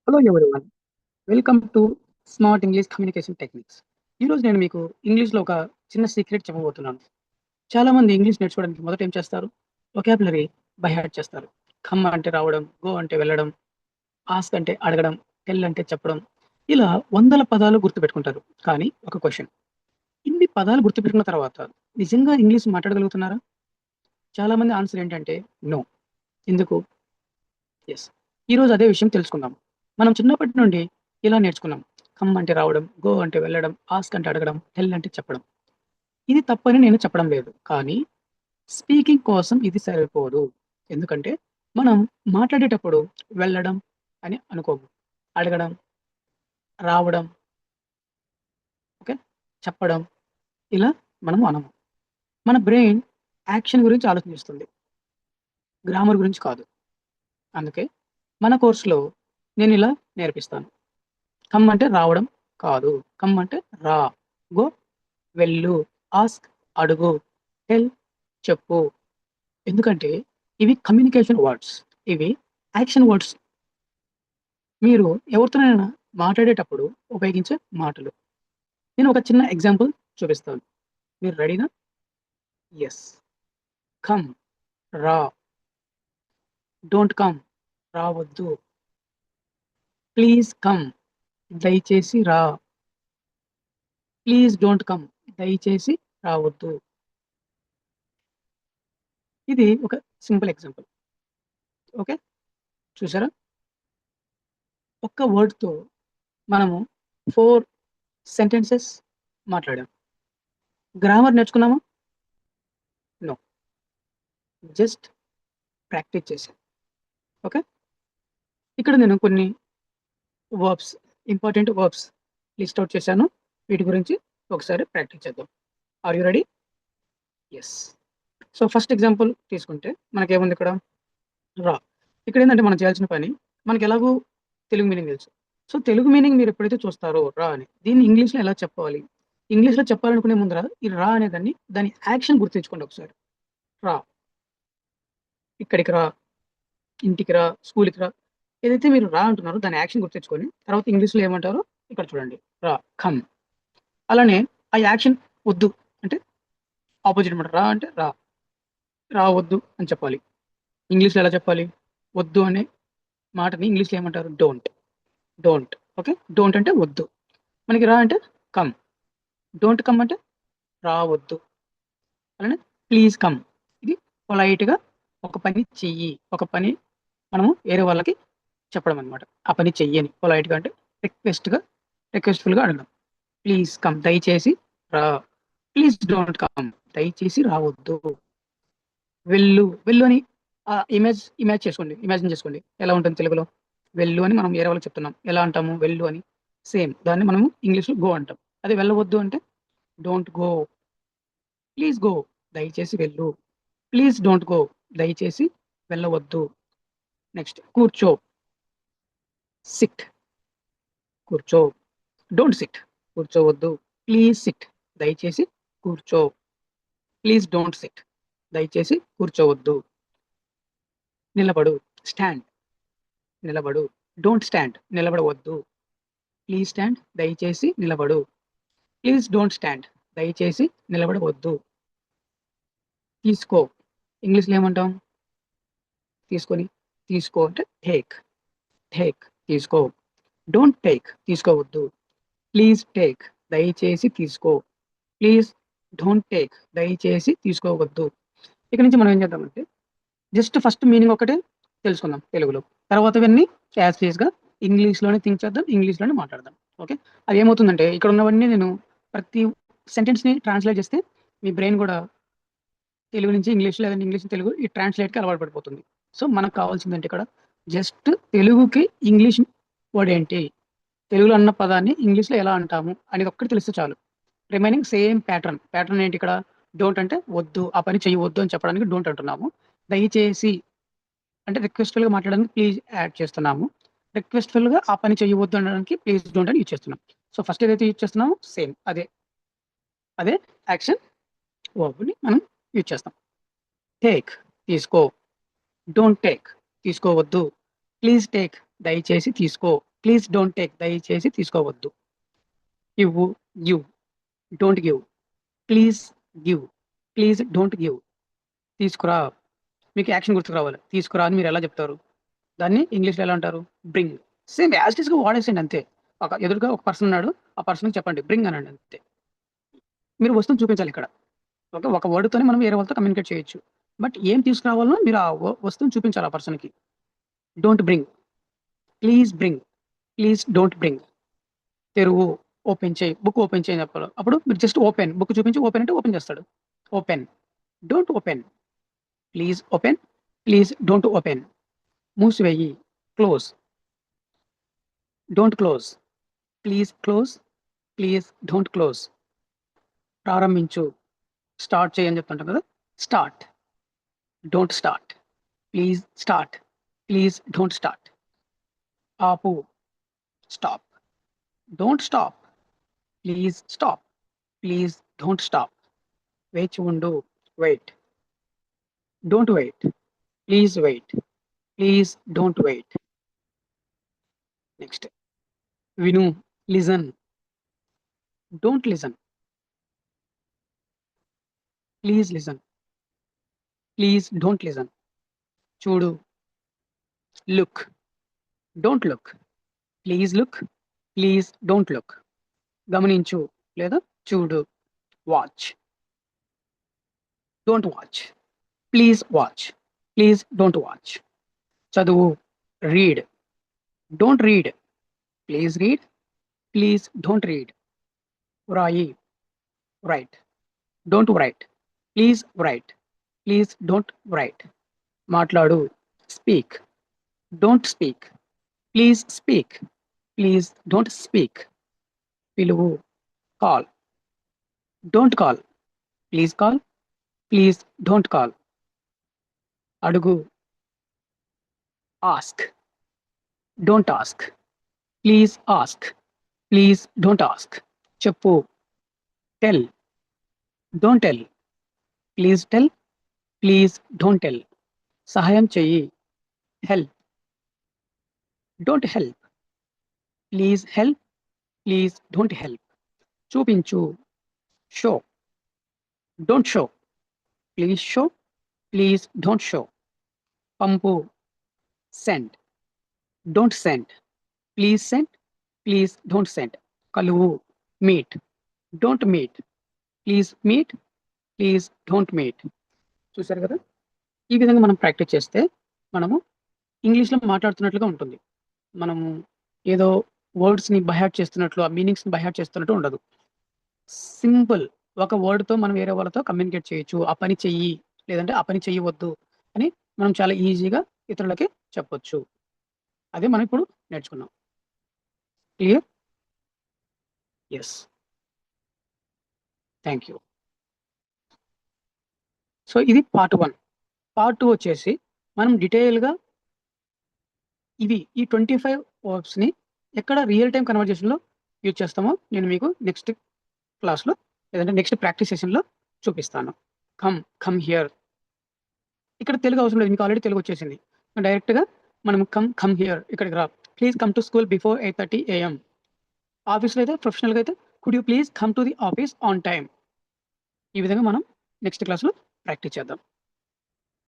Hello everyone, welcome to smart English communication techniques. ఈరోజు నేను మీకు ఇంగ్లీష్లో ఒక చిన్న సీక్రెట్ చెప్పబోతున్నాను. చాలా మంది ఇంగ్లీష్ నేర్చుకోవడానికి మొదట ఏం చేస్తారు? వొకాబులరీ బై హార్ట్ చేస్తారు. కమ్ అంటే రావడం, గో అంటే వెళ్ళడం, ఆస్క్ అంటే అడగడం, టెల్ అంటే చెప్పడం, ఇలా వందల పదాలు గుర్తుపెట్టుకుంటారు. కానీ ఒక క్వశ్చన్, ఇన్ని పదాలు గుర్తుపెట్టుకున్న తర్వాత నిజంగా ఇంగ్లీష్ మాట్లాడగలుగుతున్నారా? చాలా మంది ఆన్సర్ ఏంటంటే నో. ఎందుకు? ఎస్, ఈరోజు అదే విషయం తెలుసుకుందాం. మనం చిన్నప్పటి నుండి ఇలా నేర్చుకున్నాం. కమ్ అంటే రావడం, గో అంటే వెళ్ళడం, ఆస్క్ అంటే అడగడం, టెల్ అంటే చెప్పడం. ఇది తప్పని నేను చెప్పడం లేదు. కానీ స్పీకింగ్ కోసం ఇది సరిపోదు. ఎందుకంటే మనం మాట్లాడేటప్పుడు వెళ్ళడం అని అనుకోము. అడగడం, రావడం, ఓకే, చెప్పడం, ఇలా మనం అనము. మన బ్రెయిన్ యాక్షన్ గురించి ఆలోచిస్తుంది, గ్రామర్ గురించి కాదు. అందుకే మన కోర్సులో నేను ఇలా నేర్పిస్తాను. కమ్ అంటే రావడం కాదు. కమ్ అంటే రా, గో వెళ్ళు, ఆస్క్ అడుగు, టెల్ చెప్పు. ఎందుకంటే ఇవి కమ్యూనికేషన్ వర్డ్స్. ఇవి యాక్షన్ వర్డ్స్. మీరు ఎవరితోనైనా మాట్లాడేటప్పుడు ఉపయోగించే మాటలు. నేను ఒక చిన్న ఎగ్జాంపుల్ చూపిస్తాను. మీరు రెడీనా? ఎస్. కమ్, రా. డోంట్ కమ్, రావద్దు. ప్లీజ్ కమ్, దయచేసి రా. ప్లీజ్ డోంట్ కమ్, దయచేసి రావద్దు. ఇది ఒక సింపుల్ ఎగ్జాంపుల్. ఓకే, చూసారా? ఒక్క వర్డ్తో మనము 4 సెంటెన్సెస్ మాట్లాడాం. గ్రామర్ నేర్చుకున్నామా? నో. జస్ట్ ప్రాక్టీస్ చేశాను. ఓకే, ఇక్కడ నేను కొన్ని verbs, important verbs list out చేశాను. వీటి గురించి ఒకసారి ప్రాక్టీస్ చేద్దాం. Are you ready? Yes. So first example తీసుకుంటే మనకేముంది ఇక్కడ? రా. ఇక్కడ ఏంటంటే మనం చేయాల్సిన పని, మనకి ఎలాగో తెలుగు మీనింగ్ తెలుసు. సో తెలుగు మీనింగ్ మీరు ఎప్పుడైతే చూస్తారో రా అని, దీన్ని ఇంగ్లీష్లో ఎలా చెప్పాలి? ఇంగ్లీష్లో చెప్పాలనుకునే ముందర ఈ రా అనేదాన్ని, దాని యాక్షన్ గుర్తుంచుకోండి ఒకసారి. రా, ఇక్కడికి రా, ఇంటికి రా, స్కూల్కి రా. ఏదైతే మీరు రా అంటున్నారో దాని యాక్షన్ గుర్తుంచుకొని తర్వాత ఇంగ్లీష్లో ఏమంటారో ఇక్కడ చూడండి. రా, కమ్. అలానే ఆ యాక్షన్ వద్దు అంటే ఆపోజిట్ అనమాట. రా అంటే రా, రావద్దు అని చెప్పాలి. ఇంగ్లీష్లో ఎలా చెప్పాలి? వద్దు అనే మాటని ఇంగ్లీష్లో ఏమంటారు? డోంట్. డోంట్. ఓకే, డోంట్ అంటే వద్దు. మనకి రా అంటే కమ్. డోంట్ కమ్ అంటే రావద్దు. అలానే ప్లీజ్ కమ్, ఇది పొలైట్గా ఒక పని చెయ్యి, ఒక పని మనము వేరే వాళ్ళకి చెప్పడం అనమాట. ఆ పని చెయ్యని పొలైట్గా అంటే రిక్వెస్ట్ఫుల్గా అడగడం. ప్లీజ్ కమ్, దయచేసి రా. ప్లీజ్ డోంట్ కమ్, దయచేసి రావద్దు. వెళ్ళు, వెళ్ళు అని ఇమేజ్ చేసుకోండి, ఇమాజిన్ చేసుకోండి ఎలా ఉంటుంది తెలుగులో. వెళ్ళు అని మనం వేరే వాళ్ళకి చెప్తున్నాం, ఎలా అంటాము? వెళ్ళు అని. సేమ్ దాన్ని మనము ఇంగ్లీష్లో గో అంటాం. అది వెళ్ళవద్దు అంటే డోంట్ గో. ప్లీజ్ గో, దయచేసి వెళ్ళు. ప్లీజ్ డోంట్ గో, దయచేసి వెళ్ళవద్దు. నెక్స్ట్ కూర్చో. సిట్, కూర్చో. డోంట్ సిట్, కూర్చోవద్దు. ప్లీజ్ సిట్, దయచేసి కూర్చో. ప్లీజ్ డోంట్ సిట్, దయచేసి కూర్చోవద్దు. నిలబడు. స్టాండ్, నిలబడు. డోంట్ స్టాండ్, నిలబడవద్దు. ప్లీజ్ స్టాండ్, దయచేసి నిలబడు. ప్లీజ్ డోంట్ స్టాండ్, దయచేసి నిలబడవద్దు. తీసుకో. ఇంగ్లీష్లో ఏమంటాం? తీసుకొని, తీసుకో అంటే టేక్. టేక్, తీసుకో. డోంట్ టేక్, తీసుకోవద్దు. ప్లీజ్ టేక్, దయచేసి తీసుకో. ప్లీజ్ డోంట్ టేక్, దయచేసి తీసుకోవద్దు. ఇక్కడ నుంచి మనం ఏం చేద్దామంటే జస్ట్ ఫస్ట్ మీనింగ్ ఒకటే తెలుసుకుందాం తెలుగులో. తర్వాతవన్నీ యాజ్ గా ఇంగ్లీష్లోనే థింక్ చేద్దాం, ఇంగ్లీష్లోనే మాట్లాడదాం. ఓకే, అది ఏమవుతుందంటే ఇక్కడ ఉన్నవన్నీ నేను ప్రతి సెంటెన్స్ని ట్రాన్స్లేట్ చేస్తే మీ బ్రెయిన్ కూడా తెలుగు నుంచి ఇంగ్లీష్ లేదంటే ఇంగ్లీష్ నుంచి తెలుగు ఈ ట్రాన్స్లేట్కి అలవాటు పడిపోతుంది. సో మనకు కావాల్సిందంటే ఇక్కడ జస్ట్ తెలుగుకి ఇంగ్లీష్ వర్డ్ ఏంటి, తెలుగులో అన్న పదాన్ని ఇంగ్లీష్లో ఎలా అంటాము అనేది ఒక్కటి తెలిస్తే చాలు. రిమైనింగ్ సేమ్ ప్యాటర్న్ ఏంటి ఇక్కడ? డోంట్ అంటే వద్దు, ఆ పని చేయవద్దు అని చెప్పడానికి డోంట్ అంటున్నాము. దయచేసి అంటే రిక్వెస్ట్ఫుల్గా మాట్లాడడానికి ప్లీజ్ యాడ్ చేస్తున్నాము. రిక్వెస్ట్ఫుల్గా ఆ పని చేయవద్దు అనడానికి ప్లీజ్ డోంట్ అని యూజ్ చేస్తున్నాం. సో ఫస్ట్ ఏదైతే యూజ్ చేస్తున్నామో సేమ్ అదే అదే యాక్షన్ వర్బ్ని మనం యూజ్ చేస్తాం. టేక్, తీసుకో. డోంట్ టేక్, తీసుకోవద్దు. ప్లీజ్ టేక్, దయచేసి తీసుకో. ప్లీజ్ డోంట్ టేక్, దయచేసి తీసుకోవద్దు. ఇవ్వు, give, don't give. Please give, please don't give. తీసుకురా, మీకు యాక్షన్ గుర్తుకు రావాలి. తీసుకురా అని మీరు ఎలా చెప్తారు? దాన్ని ఇంగ్లీష్లో ఎలా అంటారు? బ్రింగ్. సేమ్ యాజ్ ఇట్ ఈస్గా వాడేసేయండి అంతే. ఎదురుగా ఒక పర్సన్ ఉన్నాడు, ఆ పర్సన్కి చెప్పండి బ్రింగ్ అనండి అంతే. మీరు వస్తువుని చూపించాలి ఇక్కడ. ఓకే, ఒక వర్డ్తోనే మనం వేరే వాళ్ళతో కమ్యూనికేట్ చేయొచ్చు. బట్ ఏం తీసుకురావాలో మీరు ఆ వస్తువుని చూపించాలి ఆ పర్సన్కి. Don't bring, please bring, please don't bring. తెరువు, ఓపెన్ చేయి, బుక్ ఓపెన్ చేయి చెప్పాలి. అప్పుడు మీరు జస్ట్ ఓపెన్, బుక్ చూపించి ఓపెన్ అంటే ఓపెన్ చేస్తాడు. Open, don't open. Please open, please don't open. మూసివేయి, close, don't close. Please close, please don't close. ప్రారంభించు, స్టార్ట్ చేయి అని చెప్తుంటాం కదా. Start, don't start. Please start, please don't start. ఆపు, stop, don't stop. Please stop, please don't stop. వేచి ఉండు, wait, don't wait. Please wait, please don't wait. Next, విను, listen, don't listen. Please listen, please don't listen. చూడు, look, don't look. Please look, please don't look. గమనించు లేదా చూడు. Watch, don't watch. Please watch, please don't watch. చదువు, read, don't read. Please read, please don't read. వ్రాయి, write, don't write. Please write, please don't write. మాట్లాడు, speak, don't speak. Please speak, please don't speak. పిలువు, call, don't call. Please call, please don't call. అడుగు, ask, don't ask. Please ask, please don't ask. చెప్పు, tell, don't tell. Please tell, please don't tell. సహాయం చెయ్యి, help, don't help. Please help, please don't help. చూపించు, show, don't show. Please show, please don't show. పంపు, send, don't send. Please send, please don't send. కలువు, meet, don't meet. Please meet, please don't meet. చూసారు కదా, ఈ విధంగా మనం practice చేస్తే మనము ఇంగ్లీష్లో మాట్లాడుతున్నట్లుగా ఉంటుంది. మనము ఏదో వర్డ్స్ని బైహార్ట్ చేస్తున్నట్లు, ఆ మీనింగ్స్ని బైహార్ట్ చేస్తున్నట్టు ఉండదు. సింపుల్, ఒక వర్డ్తో మనం వేరే వాళ్ళతో కమ్యూనికేట్ చేయొచ్చు. ఆ పని చెయ్యి, లేదంటే ఆ పని చెయ్యవద్దు అని మనం చాలా ఈజీగా ఇతరులకి చెప్పొచ్చు. అదే మనం ఇప్పుడు నేర్చుకున్నాం. Clear? Yes, thank you. So ఇది పార్ట్ 1. పార్ట్ 2 వచ్చేసి మనం డీటెయిల్గా ఈ 25 వర్బ్స్ని ఎక్కడ రియల్ టైం కన్వర్జేషన్లో యూజ్ చేస్తామో నేను మీకు నెక్స్ట్ క్లాస్లో లేదంటే నెక్స్ట్ ప్రాక్టీస్ సెషన్లో చూపిస్తాను. Come here. ఇక్కడ తెలుగు అవసరం లేదు, మీకు ఆల్రెడీ తెలుగు వచ్చేసింది. డైరెక్ట్గా మనం కమ్ హియర్, ఇక్కడికి రా. Please come to school before 8:30 AM. ఆఫీస్లో అయితే, ప్రొఫెషనల్గా అయితే, could you please come to the office on time. ఈ విధంగా మనం నెక్స్ట్ క్లాస్లో ప్రాక్టీస్ చేద్దాం.